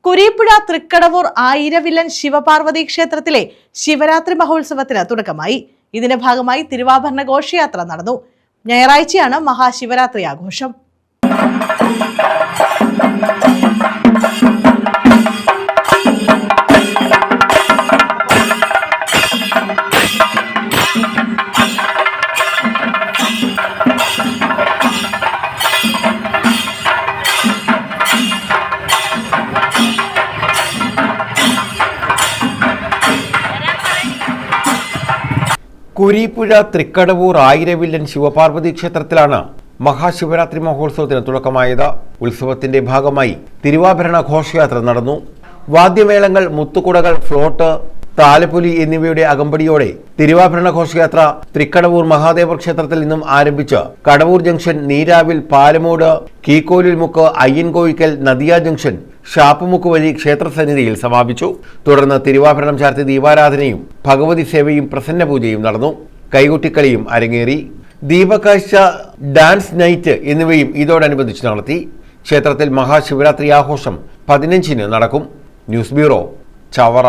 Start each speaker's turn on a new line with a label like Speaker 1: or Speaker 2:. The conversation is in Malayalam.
Speaker 1: കുരീപ്പുഴ തൃക്കടവൂർ ആയിരവില്ലൻ ശിവപാർവതി ക്ഷേത്രത്തിലെ ശിവരാത്രി മഹോത്സവത്തിന് തുടക്കമായി. ഇതിന്റെ ഭാഗമായി തിരുവാഭരണ ഘോഷയാത്ര നടന്നു. ഞായറാഴ്ചയാണ് മഹാശിവരാത്രി ആഘോഷം.
Speaker 2: കുരീപ്പുഴ തൃക്കടവൂർ ആയിരവില്ലൻ ശിവപാർവതി ക്ഷേത്രത്തിലാണ് മഹാശിവരാത്രി മഹോത്സവത്തിന് തുടക്കമായത്. ഉത്സവത്തിന്റെ ഭാഗമായി തിരുവാഭരണ ഘോഷയാത്ര നടന്നു. വാദ്യമേളങ്ങൾ, മുത്തുകുടകൾ, ഫ്ലോട്ട്, താലപ്പൊലി എന്നിവയുടെ അകമ്പടിയോടെ തിരുവാഭരണ ഘോഷയാത്ര തൃക്കടവൂർ മഹാദേവ ക്ഷേത്രത്തിൽ നിന്നും ആരംഭിച്ച് കടവൂർ ജംഗ്ഷൻ, നീരാവിൽ, പാലമൂട്, കീക്കോലിൽ മുക്ക്, അയ്യൻകോയിക്കൽ, നദിയ ജംഗ്ഷൻ, ഷാപ്പുമുക്ക് വഴി ക്ഷേത്രസന്നിധിയിൽ സമാപിച്ചു. തുടർന്ന് തിരുവാഭരണം ചാർത്തി ദീപാരാധനയും ഭഗവതി സേവയും പ്രസന്ന പൂജയും നടന്നു. കൈകൊട്ടിക്കളിയും അരങ്ങേറി. ദീപകാഴ്ച, ഡാൻസ് നൈറ്റ് എന്നിവയും ഇതോടനുബന്ധിച്ച് നടത്തി. ക്ഷേത്രത്തിൽ മഹാശിവരാത്രി ആഘോഷം 15-ന് നടക്കും. News bureau, Chavara.